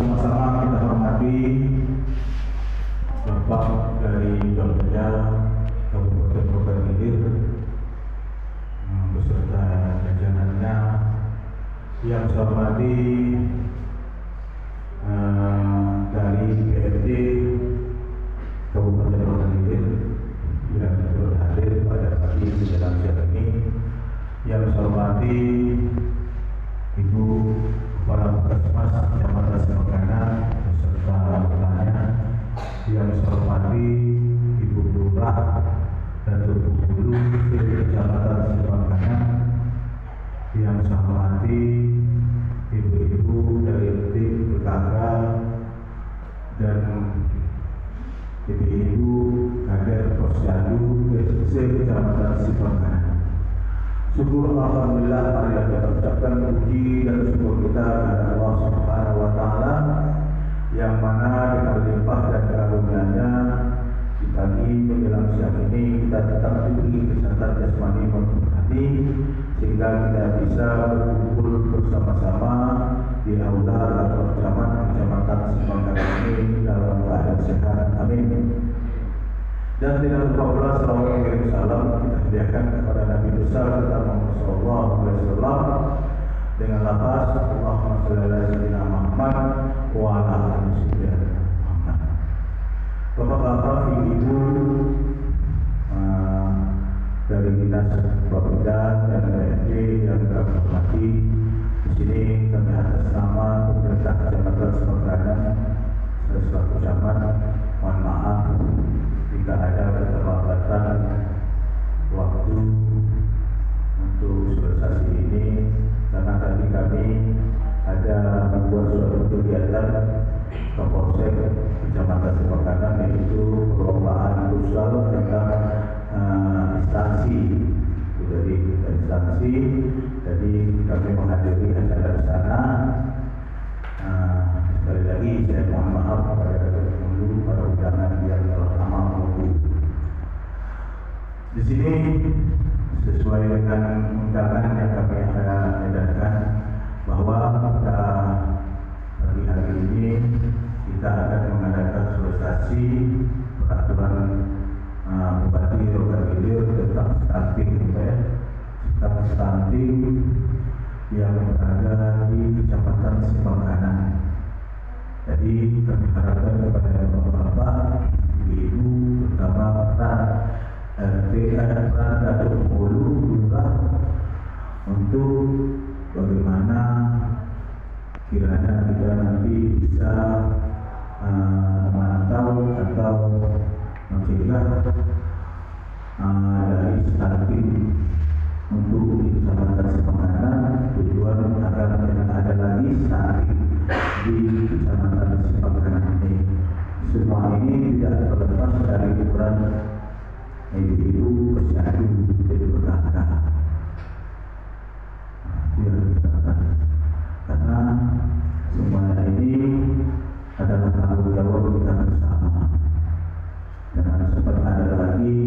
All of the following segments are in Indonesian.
bersama-sama kita hormati Bapak dari Bapeda Kabupaten Bogor Hilir beserta jajarannya, yang saya hormati dari BRD Kabupaten Bogor Hilir yang hadir pada pagi menjelang siang ini, yang saya hormati Ibu Kepala Puskesmas Kecamatan Simangana beserta anggotanya, yang saya hormati Ibu Lurah dan Ibu Hulu Kecamatan Simangana, yang saya hormati ibu-ibu dari tim PKK dan ibu-ibu kader Posyandu Kecamatan Simangana. Syukur alhamdulillah, marilah kita ucapkan puji dan syukur kita kepada Allah Subhanahu wa taala yang mana dengan limpah dan karunia-Nya di pagi menjelang siang ini kita tetap diberi kesehatan jasmani maupun rohani sehingga kita bisa berkumpul bersama-sama di aula atau Kecamatan Simangana ini dalam keadaan sehat. Amin. Dan tidak lupa pula salawat dan salam kita hadiahkan kepada Nabi besar kita Muhammad sallallahu alaihi wasallam dengan lafaz Allahumma shalli ala sayyidina Muhammad wa ala ali sayyidina Muhammad. Bapak-bapak, ibu-ibu dari Dinas Bapeda dan BRD yang kami hormati, di sini kami atas nama pemerintah Kecamatan Simangana selaku camat mohon maaf jika ada keterlambatan waktu untuk sosialisasi ini, karena tadi kami ada membuat suatu kegiatan Kapolsek Kecamatan Simangana, yaitu perlombaan futsal tentang instansi. Jadi instansi, jadi kami menghadiri acara di sana. Sekali lagi saya mohon maaf kepada dulu para undangan yang telah lama menunggu. Di sini sesuai dengan undangan yang kami edarkan bahwa pada pagi hari ini kita akan mengadakan sosialisasi peraturan Bupati Bogor Hilir tentang stunting, tentang stunting yang berada di Kecamatan Simangana. Jadi kami harapkan kepada bapak-bapak, ibu, terutama peran Datuk Hulu Lurah untuk bagaimana kiranya kita nanti bisa memantau atau mencegah dari stunting untuk di Kecamatan Simangana, tujuan agar tidak ada lagi stunting di Kecamatan Simangana ini. Semua ini tidak terlepas dari peran ibu-ibu posyandu dan PKK. Itu yang kita katakan, karena semuanya ini adalah tanggung jawab kita bersama. Jangan sempat ada lagi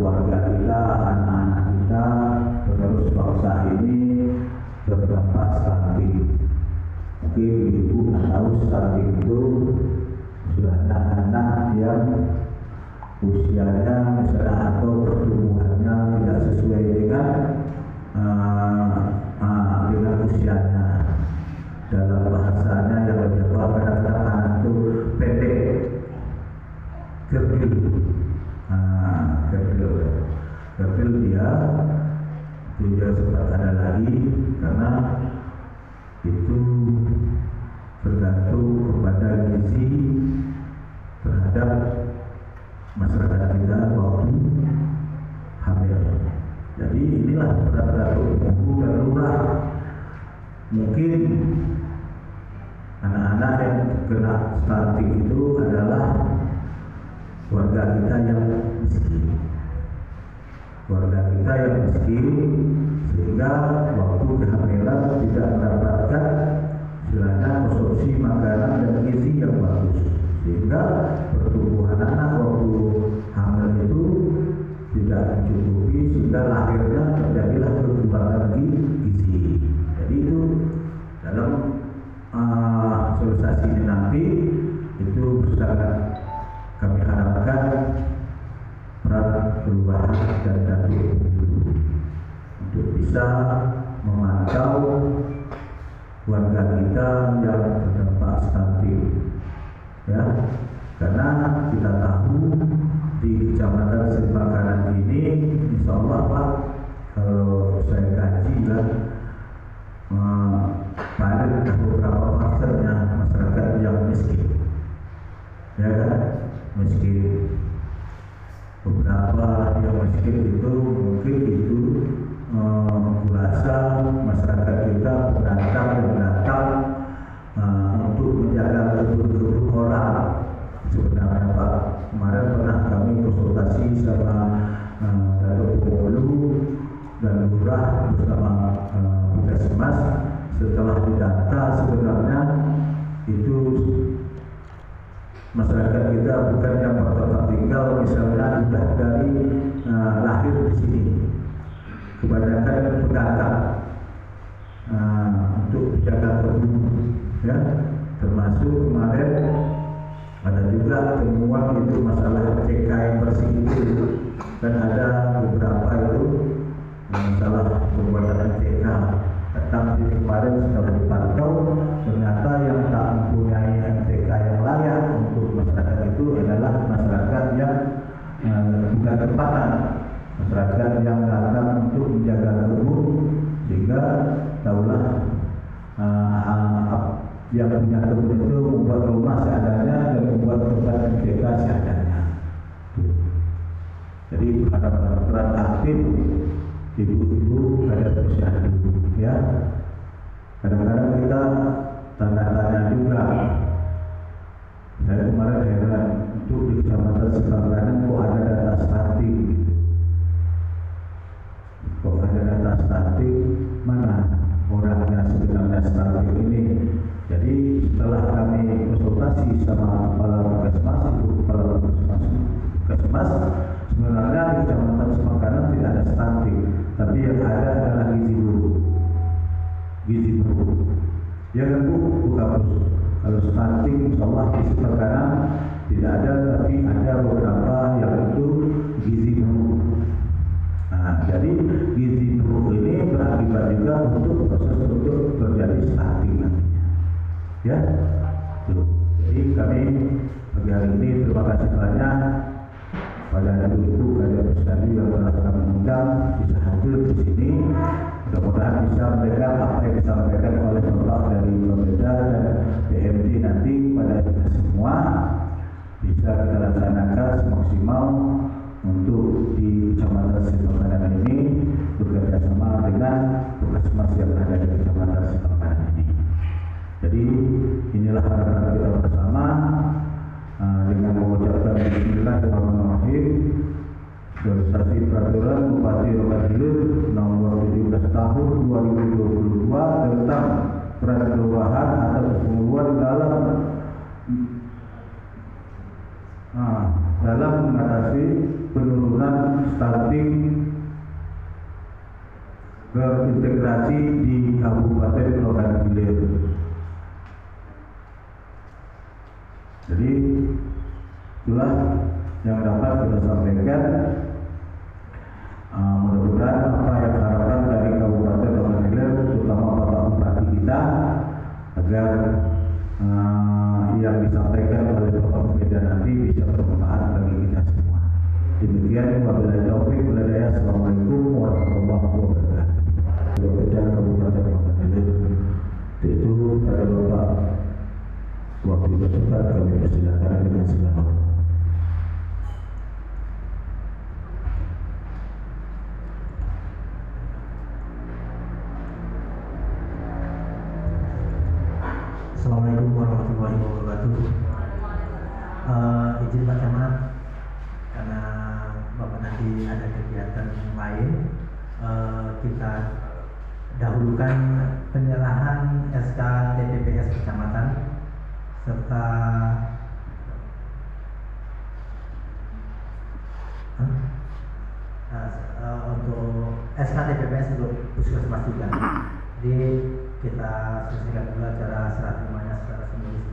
warga kita, anak-anak kita, penerus bangsa ini terdampak stunting. Mungkin ibu tahu stunting itu sudah anak-anak yang usianya misalnya atau pertumbuhannya tidak sesuai dengan usianya. Dalam bahasanya yang lebih kadang-kadang anak itu pendek, kerdil. Kerdil dia sempat ada lagi, karena itu bergantung kepada gizi terhadap masyarakat kita waktu hamil. Jadi inilah peran Datuk Ibu dan Lurah. Mungkin anak-anak yang kena stunting itu adalah warga kita yang miskin. Warga kita yang miskin, sehingga waktu kehamilan tidak mendapatkan istilahnya konsumsi makanan dan gizi yang bagus, sehingga pertumbuhan anak waktu hamil itu tidak mencukupi, sehingga lahirnya terjadilah kekurangan gizi. Jadi itu dalam dan kami harapkan peran perubahan dan dapil untuk bisa memantau warga kita yang terdampak stunting, ya, karena kita tahu di Kecamatan Seribu Kanan ini, insya Allah Pak, kalau saya kaji kan pada beberapa parselnya masyarakat yang miskin, ya kan, miskin. Beberapa yang miskin itu mungkin itu merasa masyarakat kita datang untuk menjaga kebun orang. Sebenarnya Pak, kemarin pernah kami konsultasi sama Datuk Pengulu dan Lurah bersama Puskesmas. Setelah didata sebenarnya itu masyarakat kita bukan yang bertempat tinggal, misalnya sudah dari lahir di sini, kebanyakan pendatang untuk menjaga kebun, ya, termasuk kemarin ada juga temuan itu masalah CK yang bersih itu, dan ada beberapa itu masalah pembuatan CK. Datang di kemarin setelah dipantau, ternyata yang tak mempunyai MTK yang layak untuk masyarakat itu adalah masyarakat yang bukan tempatan, masyarakat yang datang untuk menjaga kebun, sehingga taulah yang punya kebun itu membuat rumah seadanya dan membuat tempat MTK seadanya. Jadi ada peran aktif ibu-ibu kader posyandu, ya. Kadang-kadang kita tanda-tanya juga. Saya kemarin heran, untuk di Kecamatan Sebangkanan kok ada data stunting gitu. Kok ada data stunting, mana orangnya sebenarnya stunting ini. Jadi setelah kami konsultasi sama kepala Puskesmas, sebenarnya di Kecamatan Sebangkanan tidak ada stunting, tapi yang ada adalah gizi buruk. Ya kan Bu, Kapus. Kalau stunting, insya Allah di Sebangkanan tidak ada, tapi ada beberapa yang itu gizi buruk. Nah, jadi gizi buruk ini berakibat juga untuk proses untuk terjadi stunting nantinya. Ya, tuh. Jadi kami pagi hari ini terima kasih banyak pada ibu-ibu kader posyandu yang telah kami undang bisa hadir di sini. Mudah-mudahan bisa mendengar apa yang disampaikan oleh Bapak dari Pemda dan PMD nanti pada kita semua, bisa kita laksanakan semaksimal untuk di Kecamatan Sebangkanan ini bekerja sama dengan Puskesmas yang ada di Kecamatan Sebangkanan ini. Jadi inilah harapan kita bersama dengan mengucapkan Bismillahirrahmanirrahim. Realisasi peraturan Bupati Rokan Hilir nomor 17 tahun 2022 tentang peran perubahan atau pengumuman dalam mengatasi penurunan stunting berintegrasi di Kabupaten Rokan Hilir. Jadi itulah yang dapat kita sampaikan. Mudah-mudahan apa yang harapan dari Kabupaten Rokan Hilir, terutama Bapak Bupati kita, agar yang disampaikan oleh Bapak Pemda nanti bisa bermanfaat bagi kita semua. Demikian, wabillahi taufiq wal hidayah. Assalamualaikum warahmatullahi wabarakatuh. Bekerja Kabupaten Rokan Hilir itu pada Bapak waktu bersekat kami persilakan dengan segala hormat. Assalamualaikum warahmatullahi wabarakatuh. Izin Pak Camat, karena Bapak nanti ada kegiatan lain, kita dahulukan penyerahan SK TPPS Kecamatan serta untuk SK TPPS untuk Puskesmas juga. Jadi kita selesaikan dulu acara serah terimanya secara simbolis.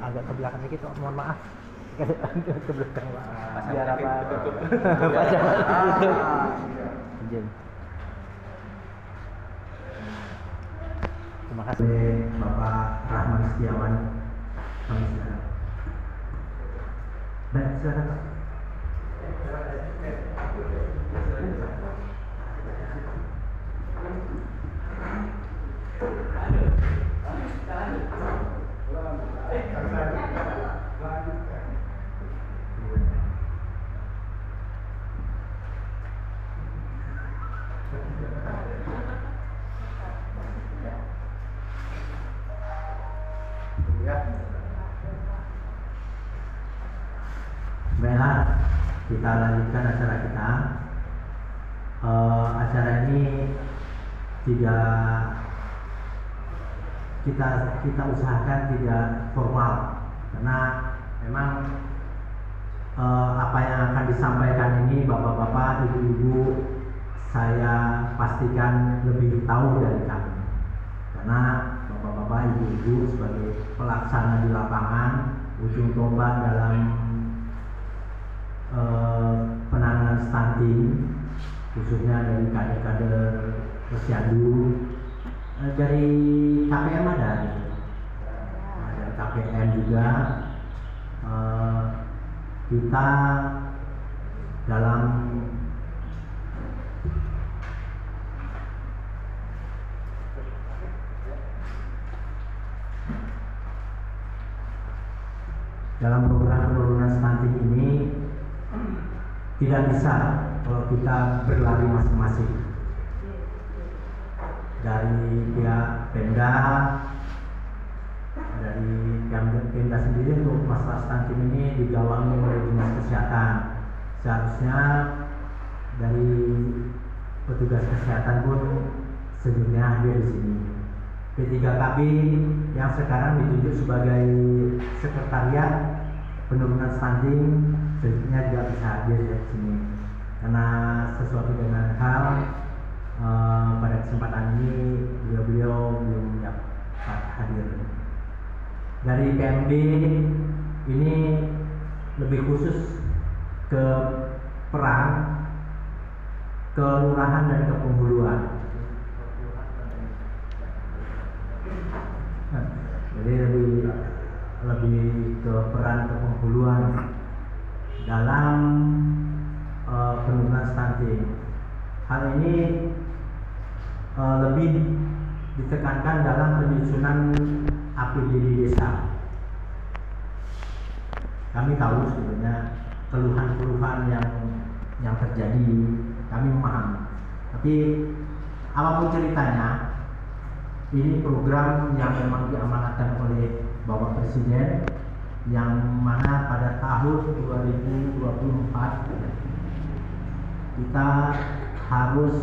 Agak ke belakang dikit, mohon maaf. Ke belakang, Pak. Biar apa? Izin. Terima kasih Bapak Rahman Setiawan. Kami silakan. Baik, silakan Pak. Baiklah, kita lanjutkan acara kita. Acara ini tidak kita usahakan tidak formal, karena memang apa yang akan disampaikan ini bapak-bapak, ibu-ibu, saya pastikan lebih tahu dari kami, karena bapak-bapak, ibu-ibu sebagai pelaksana di lapangan, ujung tombak dalam penanganan stunting, khususnya dari kader-kader Posyandu, dari KPM ada, dari KPM juga. Kita dalam program penurunan stunting ini tidak bisa kalau kita berlari masing-masing. Dari pihak Pemda, dari Pemda sendiri untuk masalah stunting ini digawangi oleh Dinas Kesehatan. Seharusnya dari petugas kesehatan pun sejujurnya hadir di sini. P3KB yang sekarang ditunjuk sebagai sekretariat penurunan stunting sejujurnya juga bisa hadir di sini, karena sesuatu dengan hal pada kesempatan ini beliau belum dapat hadir. Dari PMD ini lebih khusus ke peran kelurahan dan kepenghuluan. Jadi lebih ke peran kepenghuluan dalam penurunan stunting. Hal ini lebih ditekankan dalam penyusunan APD di desa. Kami tahu sebenarnya keluhan-keluhan yang terjadi, kami memahami. Tapi apapun ceritanya, ini program yang memang diamanatkan oleh Bapak Presiden, yang mana pada tahun 2024 kita harus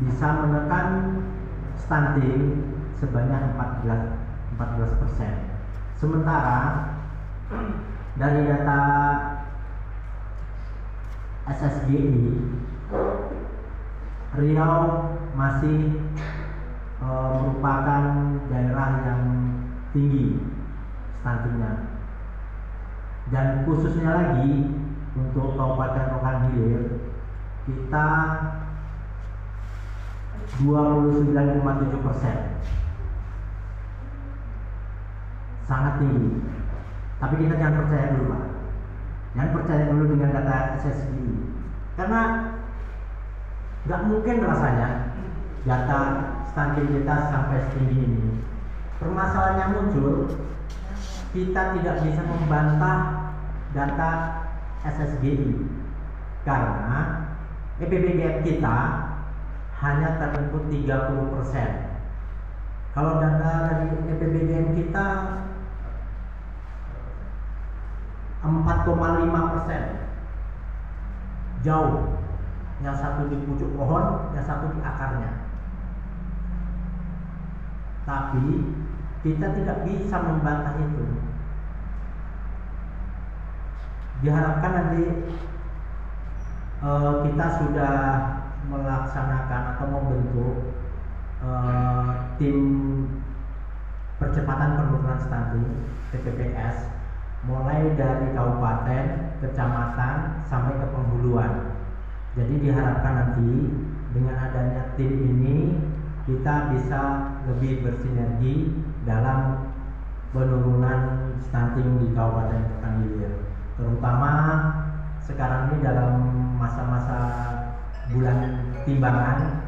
bisa menekan stunting sebanyak 14%. Sementara dari data SSGI, Riau masih merupakan daerah yang tinggi stuntingnya, dan khususnya lagi untuk Kabupaten Rokan Hilir kita 29,7%, sangat tinggi. Tapi kita jangan percaya dulu Pak, jangan percaya dulu dengan data SSGI, karena nggak mungkin rasanya data stunting kita sampai setinggi ini. Permasalahannya muncul, kita tidak bisa membantah data SSGI karena EPBGM kita hanya terbentuk 30%. Kalau data dari EPBGM kita 4,5%, jauh. Yang satu di pucuk pohon, yang satu di akarnya. Tapi kita tidak bisa membantah itu. Diharapkan nanti kita sudah melaksanakan atau membentuk tim percepatan penurunan stunting TPPS mulai dari kabupaten, kecamatan sampai ke penghuluan. Jadi diharapkan nanti dengan adanya tim ini kita bisa lebih bersinergi dalam penurunan stunting di Kabupaten Kepulauan Hilir. Terutama sekarang ini dalam masa-masa bulan timbangan.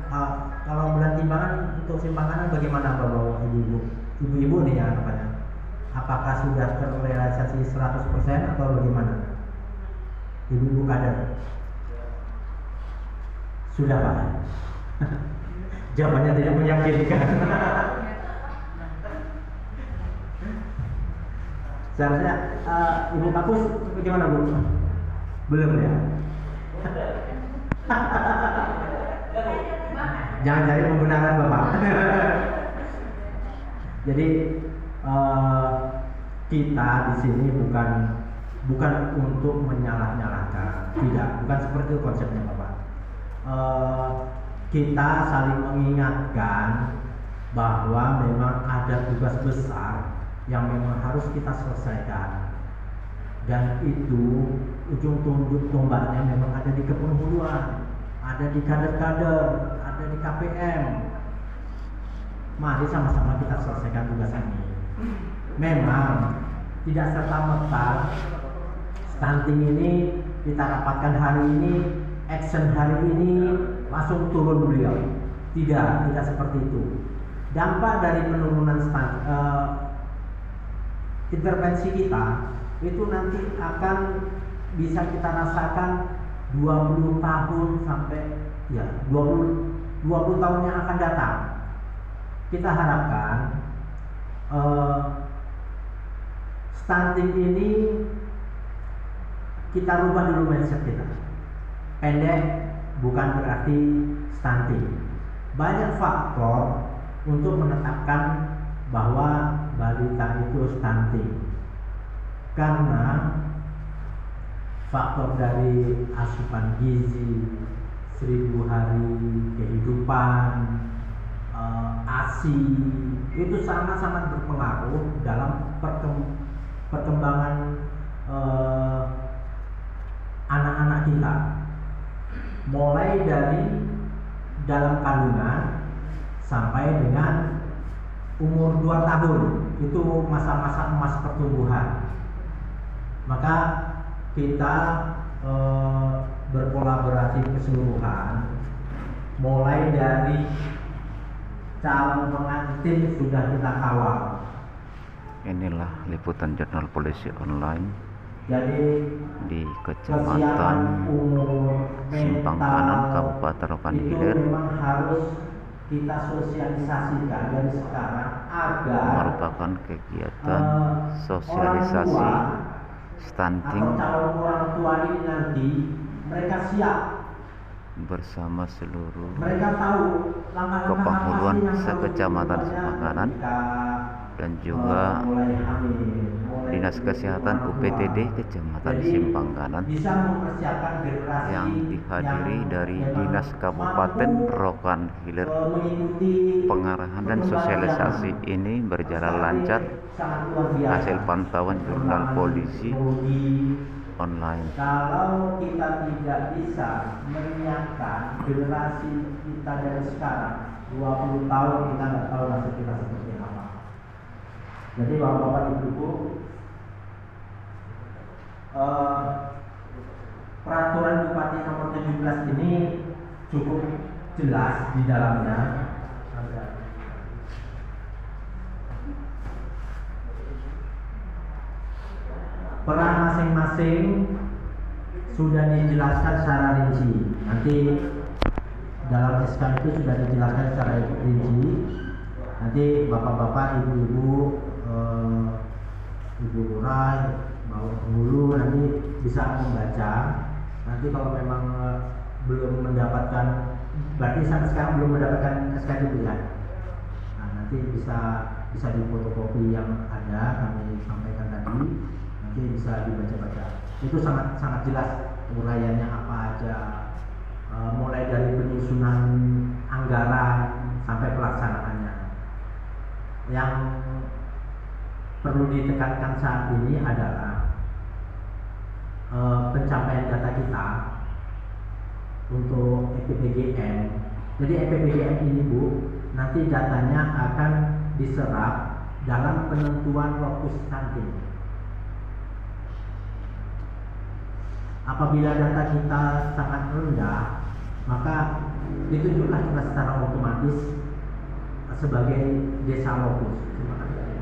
Kalau bulan timbangan untuk simpangan bagaimana Bapak Ibu? Ibu-ibu nih ya apanya? Apakah sudah terrealisasi 100% atau bagaimana? Ibu-ibu kader? Sudah Pak? Jawabannya tidak meyakinkan. Seharusnya Ibu Kapus bagaimana Bu? Belum ya? Jangan cari pembenaran Bapak. Jadi kita di sini bukan untuk menyalah-nyalahkan, tidak, bukan seperti itu konsepnya Bapak. Kita saling mengingatkan bahwa memang ada tugas besar yang memang harus kita selesaikan, dan itu ujung tombaknya memang ada di kepenghuluan, ada di kader-kader, ada di KPM. Mari sama-sama kita selesaikan tugas ini. Memang tidak serta-merta stunting ini kita rapatkan hari ini, action hari ini langsung turun beliau. Tidak seperti itu. Dampak dari penurunan intervensi kita itu nanti akan bisa kita rasakan 20 tahun sampai 20 tahun yang akan datang. Kita harapkan stunting ini kita rubah dulu mindset kita. Pendek bukan berarti stunting. Banyak faktor untuk menetapkan bahwa balita itu stunting, karena faktor dari asupan gizi, 1000 hari kehidupan, ASI itu sangat-sangat berpengaruh dalam perkembangan anak-anak kita, mulai dari dalam kandungan sampai dengan umur 2 tahun. Itu masa-masa emas pertumbuhan. Maka kita berkolaborasi keseluruhan, mulai dari calon pengantin sudah kita kawal. Inilah liputan Jurnal Polisi Online. Jadi Di Kecamatan Simpang Kanan, Kabupaten Kepulauan Hilir, memang harus kita sosialisasikan dari sekarang agar merupakan kegiatan sosialisasi stunting calon orang tua ini nanti mereka siap, bersama seluruh mereka tahu langkah-langkah kepenghuluan apa sih yang harus sekecamatan dilakukan Simpang Kanan ketika, dan juga mulai hamil, mulai Dinas Kesehatan orang tua. UPTD Kecamatan Jadi, Simpang Kanan bisa mempersiapkan generasi yang dihadiri yang dari memang Dinas Kabupaten mampu, Rokan Hilir. mengikuti Pengarahan dan perkembangan sosialisasi zaman. ini berjalan lancar Sangat luar biasa. hasil pantauan Jurnal Polisi Teknologi. Online. Kalau kita tidak bisa menyiapkan generasi kita dari sekarang, 20 tahun kita nggak tahu nasib kita seperti apa. Jadi bapak-bapak ibu-ibu, peraturan Bupati nomor 17 ini cukup jelas di dalamnya. Peran masing-masing sudah dijelaskan secara rinci. Nanti dalam SK itu sudah dijelaskan secara rinci. Nanti bapak-bapak, ibu-ibu, ibu lurah, bawa penghulu nanti bisa membaca. Nanti kalau memang belum mendapatkan, berarti sampai sekarang belum mendapatkan SK itu ya. Nah, nanti bisa di fotokopi yang ada kami sampaikan tadi. Nanti bisa dibaca-baca. Itu sangat jelas uraiannya apa aja, mulai dari penyusunan anggaran sampai pelaksanaannya. Yang perlu ditekankan saat ini adalah pencapaian data kita untuk EPPGM. Jadi EPPGM ini Bu, nanti datanya akan diserap dalam penentuan lokus stunting. Apabila data kita sangat rendah, maka ditunjuklah kita secara otomatis sebagai desa lokus. Terima kasih.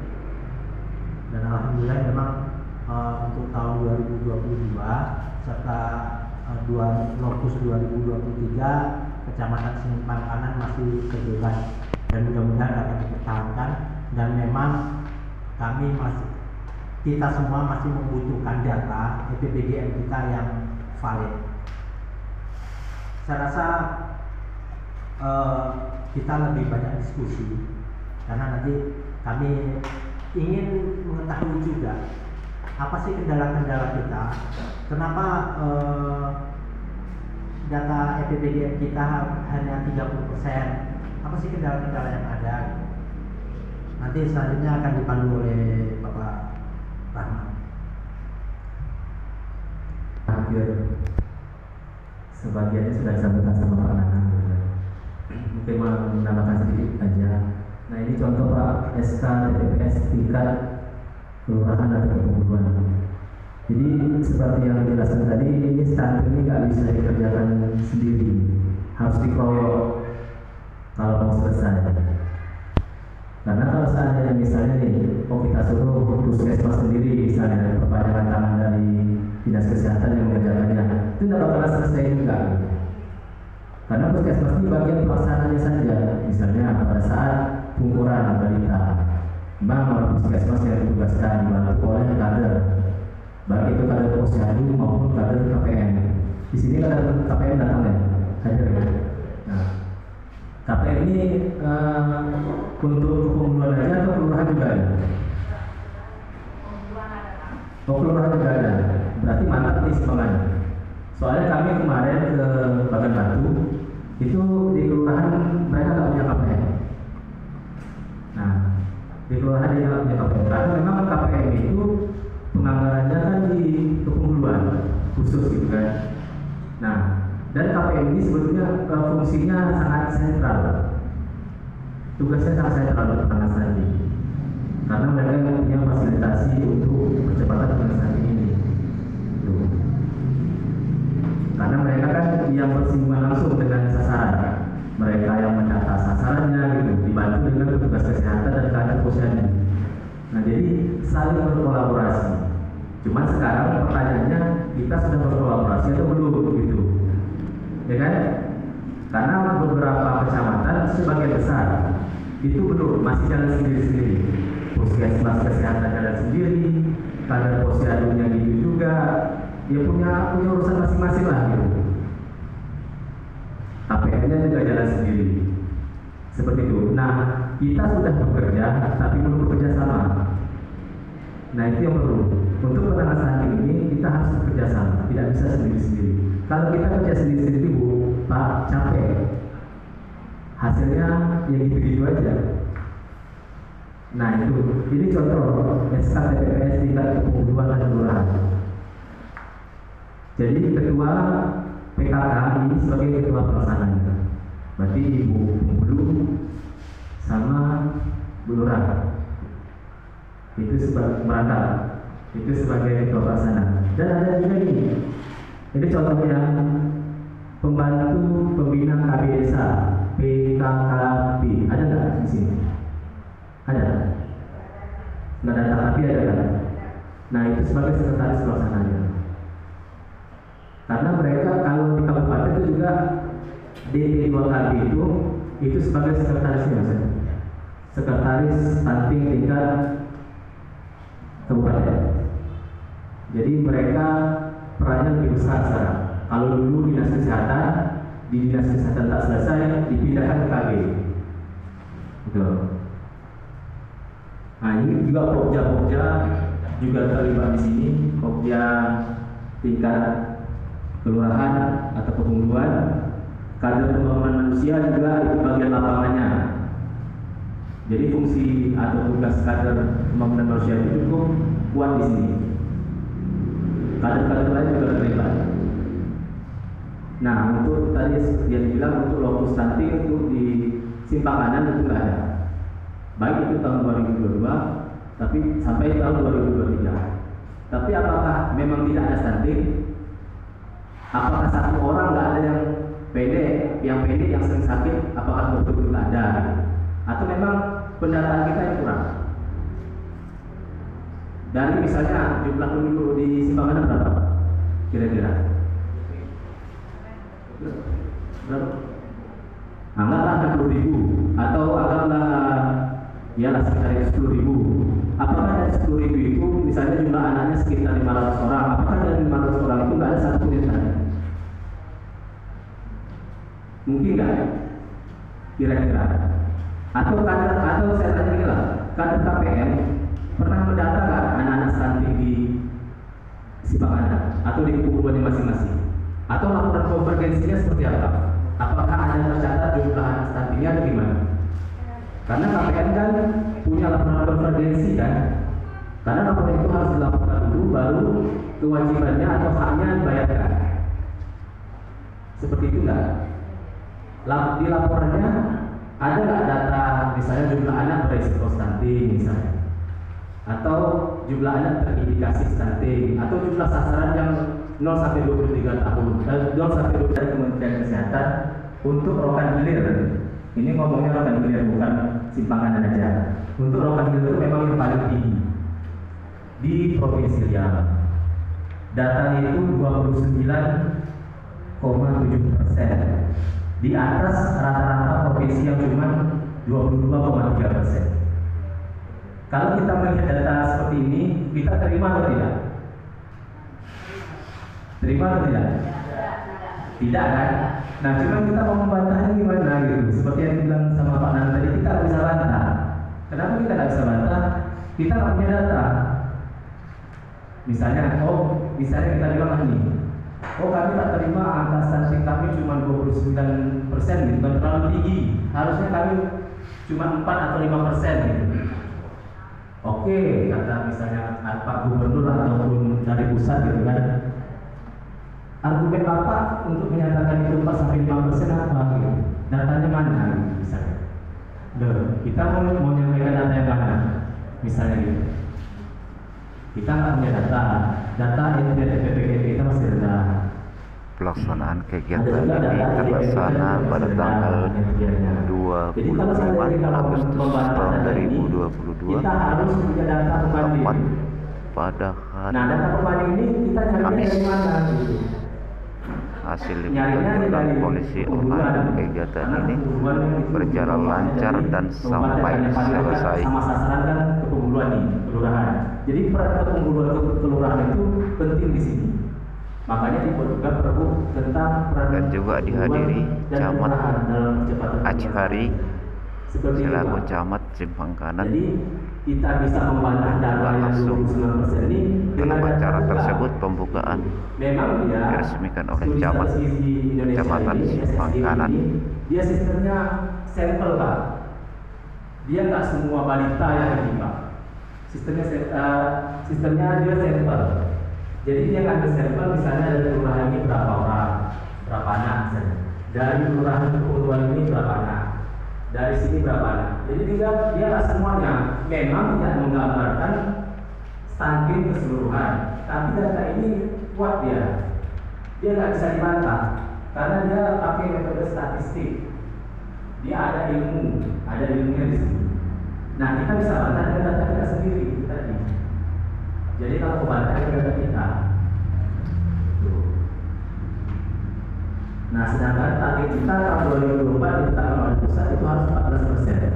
Dan alhamdulillah memang untuk tahun 2022 serta lokus 2023 Kecamatan Seniman Kanan masih terjelas dan mudah-mudahan dapat dipertahankan, dan memang kita semua masih membutuhkan data EPPGM kita yang valid. Saya rasa kita lebih banyak diskusi karena nanti kami ingin mengetahui juga apa sih kendala-kendala kita, kenapa data EPPGM kita hanya 30%, apa sih kendala-kendala yang ada. Nanti selanjutnya akan dipandu oleh Bapak Rahmat. Hampir sebagiannya sudah disampaikan sama Pak Nanang. Mungkin menambahkan sedikit aja. Nah, ini contoh Pak SK TPS tingkat kelurahan atau kepengurusan. Jadi seperti yang dijelaskan tadi, ini stunting ini nggak bisa dikerjakan sendiri, harus dikeroyok kalau mau selesai. Karena kalau seandainya misalnya nih, kita suruh puskesmas sendiri, misalnya perpanjangan tangan dari dinas kesehatan yang mengerjakannya, itu tidak bakal selesai juga. Karena puskesmas ini bagian pelaksananya saja. Misalnya pada saat pengukuran balita, memang puskesmas yang ditugaskan dibantu oleh kader, baik itu kader posyandu maupun kader KPM. Di sini kader KPM datang ya, hadir ya. Nah, KPM ini untuk kepengurusan aja atau kelurahan juga ada? Oh, kelurahan juga ada. Berarti mantap nih semangatnya. Soalnya kami kemarin ke Bagan Batu, itu di kelurahan mereka nggak punya KPM. Nah, di kelurahan dia nggak punya KPM. Karena memang KPM itu penganggarannya kan di kepengurusan khusus gitu kan. Nah, dan KPM ini sebetulnya fungsinya sangat sentral, tugasnya sangat sentral untuk penanganan ini, karena mereka yang punya fasilitasi untuk percepatan penanganan ini. Tuh. Karena mereka kan yang bersinggungan langsung dengan sasaran, mereka yang mendata sasarannya gitu, dibantu dengan petugas kesehatan dan kader posyandu. Nah, jadi saling berkolaborasi. Cuma sekarang pertanyaannya, kita sudah berkolaborasi atau belum gitu, ya kan? Karena beberapa kecamatan sebagian besar itu belum, masih jalan sendiri-sendiri. Puskesmas kesehatan jalan sendiri, kader posyandunya gitu juga, dia punya urusan masing-masing lah gitu. KPM-nya juga jalan sendiri, seperti itu. Nah, kita sudah bekerja, tapi belum bekerja sama. Nah, itu yang perlu. Untuk penanganan ini kita harus bekerja sama, tidak bisa sendiri-sendiri. Kalau kita kerja sendiri-sendiri, Bu, Pak, capek. Hasilnya ya gitu-gitu aja. Nah, ini contoh SK TPS tingkat kepengurusan dan kelurahan. Jadi ketua PKK ini sebagai ketua pelaksananya. Berarti Ibu Penghulu sama Bu Lurah itu sebagai merata, itu sebagai ketua pelaksana. Dan ada juga ini contohnya pembantu pembina KB desa PKKB. Ada nggak di sini? Ada? Nggak ada, tapi ada kan? Nah, itu sebagai sekretaris pelaksananya. Karena mereka kalau di kabupaten itu juga DP2KB itu sebagai sekretarisnya, maksudnya sekretaris stunting tingkat kabupaten. Jadi mereka perannya lebih besar sekarang. Kalau dulu di dinas kesehatan tak selesai, dipindahkan ke KB. Gitu. Nah, ini juga pokja juga terlibat di sini, pokja tingkat kelurahan atau kepengurusan Kader pembangunan manusia juga itu bagian lapangannya. Jadi fungsi atau tugas kader pembangunan manusia itu cukup kuat di sini. Kader-kader lain juga terlibat. Nah, untuk tadi yang bilang untuk lokus stunting itu di simpang kanan itu nggak ada. Baik itu tahun 2022, tapi sampai tahun 2023. Tapi apakah memang tidak ada stunting? Apakah satu orang nggak ada yang pendek yang sering sakit? Apakah betul-betul nggak ada? Atau memang pendataan kita yang kurang? Dari misalnya jumlah penduduk di simpang kanan berapa? Kira-kira? Berapa? Anggaplah 60.000 atau anggaplah ialah sekitar 10.000. Apakah dari 10.000 itu misalnya jumlah anaknya sekitar 500 orang? Apakah dari 500 orang itu nggak ada satu pun yang sakit? Mungkin nggak? Kira-kira? Atau saya tanya gini lah, kader KPM pernah mendata nggak anak-anak stunting di simpang kanan atau di keunggulan masing-masing? Atau laporan konvergensinya seperti apa? Apakah ada tercatat jumlah anak stuntingnya atau gimana? Karena KPM kan punya laporan konvergensi kan? Karena laporan itu harus dilaporkan dulu, baru kewajibannya atau haknya dibayarkan. Seperti itu enggak? Di laporannya ada nggak data misalnya jumlah anak beresiko stunting misalnya? Atau jumlah anak terindikasi stunting? Atau jumlah sasaran yang 0 sampai 23 tahun, 0 sampai 23 dari Kementerian Kesehatan untuk rokan hilir. Ini ngomongnya rokan hilir, bukan simpang kanan aja. Untuk rokan hilir itu memang yang paling tinggi di Provinsi Riau. Datanya itu 29,7%, di atas rata-rata provinsi yang cuma 22,3%. Kalau kita melihat data seperti ini, kita terima atau tidak? Terima atau tidak? Tidak kan? Nah, cuma kita mau membantahnya gimana gitu? Seperti yang dibilang sama Pak Nan tadi, kita nggak bisa bantah. Kenapa kita nggak bisa bantah? Kita nggak punya data. Misalnya kita bilang ini, kami tak terima angka stunting kami cuma 29% gitu, kan terlalu tinggi. Harusnya kami cuma 4 atau 5% gitu. Oke, kata misalnya Pak Gubernur ataupun dari pusat gitu kan. Argumen Bapak untuk menyatakan itu 4 sampai 5% apa gitu? Datanya mana gitu misalnya? Kita mau menyampaikan data yang mana? Misalnya gitu. Kita nggak punya data NPWP kita masih rendah. Pelaksanaan kegiatan ini terlaksana pada tanggal 25 Agustus tahun 2022 tepat pada hari Kamis. Hasil liputan polisi online kegiatan ini berjalan lancar dan sampai selesai. Sama sasaran kan kepunggulan nih, kelurahan. Jadi peran kepunggulan kelurahan itu penting di sini. Makanya dibuat juga perbu tentang peran Dan juga dihadiri Camat Achari selaku Camat Simpang Kanan. Jadi kita bisa membantah data yang 29% ini dalam acara tersebut pembukaan memang diresmikan oleh Camat Kecamatan Simpang Kanan. Dia sistemnya sampel Pak. Dia nggak semua balita yang terlibat. Sistemnya dia sampel. Jadi dia ngambil sampel misalnya dari kelurahan ini berapa orang, berapa anak misalnya. Dari kelurahan kebutuhan ini berapa anak. Dari sini berapa anak. Jadi dia nggak semuanya. Memang tidak menggambarkan stunting keseluruhan. Tapi data ini kuat dia. Dia nggak bisa dibantah karena dia pakai metode statistik. Dia ada ilmunya di sini. Nah, kita bisa bantah dengan data kita sendiri tadi. Jadi kalau bantah dengan data kita. Nah, sedangkan target kita tahun 2024 ditetapkan oleh pusat itu harus 14%.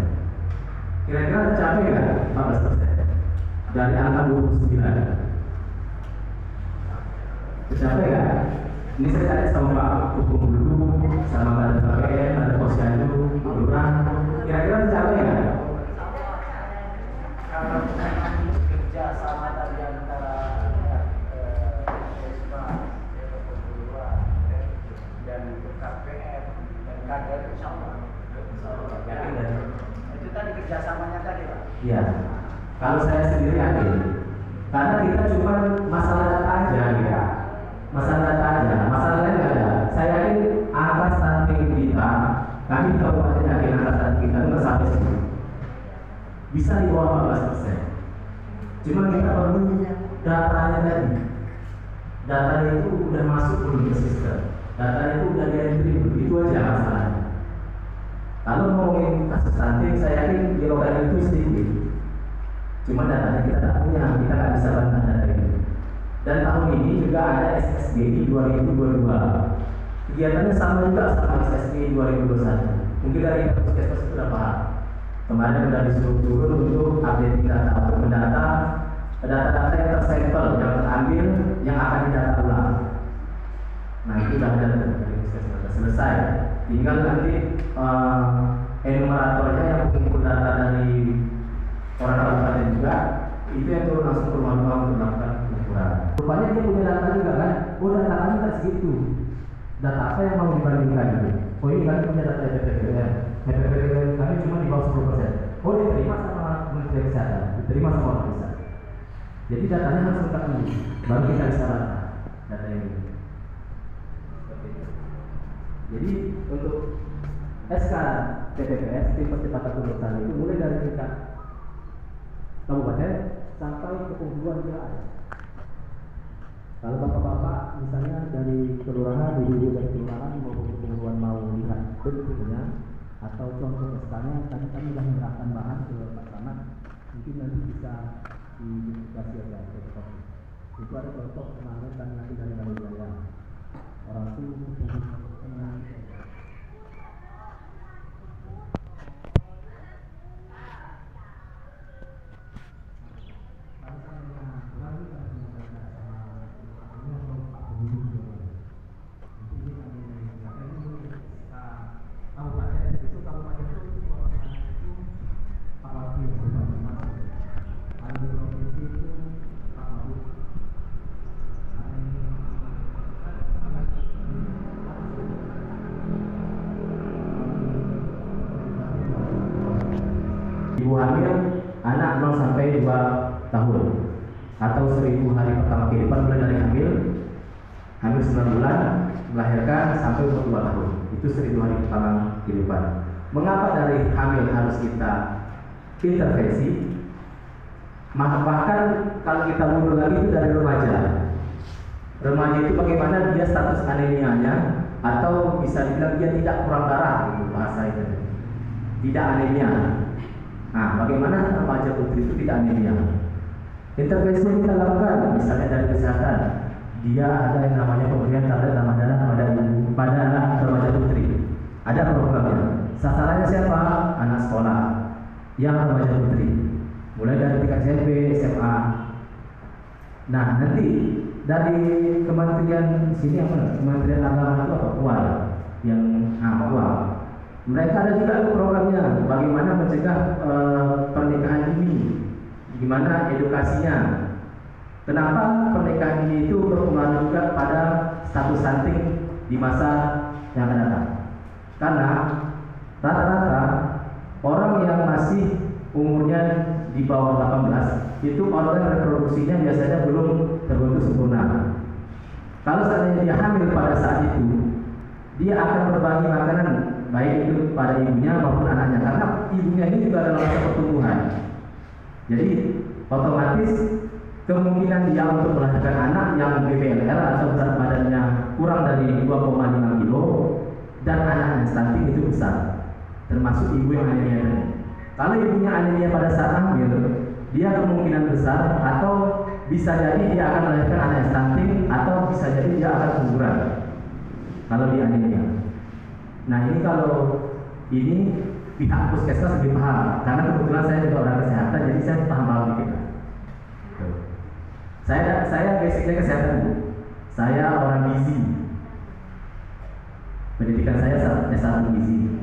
Kira-kira tercapai nggak 14% dari angka 29? Tercapai nggak? Ini saya tanya sama Pak Hukum dulu, sama ada KPM, ada Posyandu, Lurah. Kira-kira tercapai nggak? Kalau kerja sama tadi antara dan KPM kader, insya Allah. Itu tadi kerjasamanya tadi Pak. Iya. Kalau saya sendiri yakin, karena kita cuma masalah data aja ya. Masalah data aja, masalah lain nggak ada. Saya yakin angka stunting kita, kami di kabupaten yakin angka stunting kita itu sampai 10. Bisa di bawah 14%. Cuma kita perlu datanya tadi. Datanya itu udah masuk belum ke sistem. Datanya itu udah di-entry belum. Itu aja masalahnya. Kalau ngomongin kasus stunting, saya yakin di lokal itu sedikit. Cuma datanya kita tak punya, kita nggak bisa bantah data ini. Dan tahun ini juga ada SSBI 2022. Kegiatannya sama juga sama SSBI 2021. Mungkin dari puskesmas itu sudah paham. Kemarin sudah disuruh turun untuk update data, untuk mendata data-data yang tersampel, yang terambil, yang akan didata ulang. Nah itu sudah ada dari puskesmas sudah selesai. Tinggal nanti enumeratornya yang mengumpul data dari orang kabupaten juga, itu yang turun langsung ke rumah-rumah untuk melakukan pengukuran. Rupanya dia punya data juga kan? Oh data kami tak segitu. Data apa yang mau dibandingkan gitu? Oh ini kami punya data PPPN. PPPN kami cuma di bawah 10%. Oh diterima sama Kementerian Kesehatan, diterima sama orang desa. Jadi datanya harus lengkap dulu, baru kita bisa bantah data ini. Jadi untuk SK TPPS, tim percepatan pengurusan itu mulai dari tingkat kabupaten sampai ke penghuluan dia ada. Kalau bapak-bapak misalnya dari kelurahan, ibu dari kelurahan maupun penghuluan mau lihat bentuknya atau contoh SK-nya, tadi kami sudah menyerahkan bahan ke Pak Camat, mungkin nanti bisa diidentifikasi aja. Itu ada contoh kemarin kami nanti dari Jaya orang itu ibu hamil anak 0 sampai 2 tahun atau 1000 hari pertama kehidupan mulai dari hamil 9 bulan, melahirkan sampai umur 2 tahun. Itu 1000 hari pertama kehidupan. Mengapa dari hamil harus kita intervensi? Bahkan kalau kita mundur lagi itu dari remaja. Remaja itu bagaimana dia status anemianya, atau bisa dibilang dia tidak kurang darah, gitu bahasa itu. Tidak anemia. Nah, bagaimana remaja putri itu tidak anemia? Intervensi yang kita lakukan, misalnya dari kesehatan, dia ada yang namanya pemberian tablet tambah darah pada remaja putri. Ada programnya. Sasarannya siapa? Anak sekolah yang remaja putri, mulai dari tingkat SMP, SMA. Nah, nanti dari kementerian sini apa? Kementerian Agama itu apa? UAI yang UAI. Mereka ada juga programnya, bagaimana mencegah pernikahan ini, gimana edukasinya. Kenapa pernikahan ini itu berpengaruh juga pada status stunting di masa yang akan datang? Karena rata-rata orang yang masih umurnya di bawah 18 itu organ reproduksinya biasanya belum terbentuk sempurna. Kalau seandainya dia hamil pada saat itu, dia akan berbagi makanan baik itu pada ibunya maupun anaknya, karena ibunya ini juga adalah masa pertumbuhan. Jadi otomatis kemungkinan dia untuk melahirkan anak yang BPLR atau berat badannya kurang dari 2,5 kilo dan anaknya stunting itu besar, termasuk ibu yang anemia tadi. Kalau ibunya anemia pada saat hamil, dia kemungkinan besar atau bisa jadi dia akan melahirkan anak yang stunting, atau bisa jadi dia akan keguguran kalau dia anemia. Nah ini kalau ini pihak puskesmas lebih paham, karena kebetulan saya juga orang kesehatan, jadi saya paham dikit. Saya basicnya kesehatan Bu. Saya orang gizi. Pendidikan saya S1 gizi.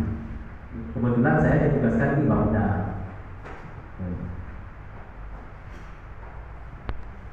Kebetulan saya ditugaskan di Bapeda.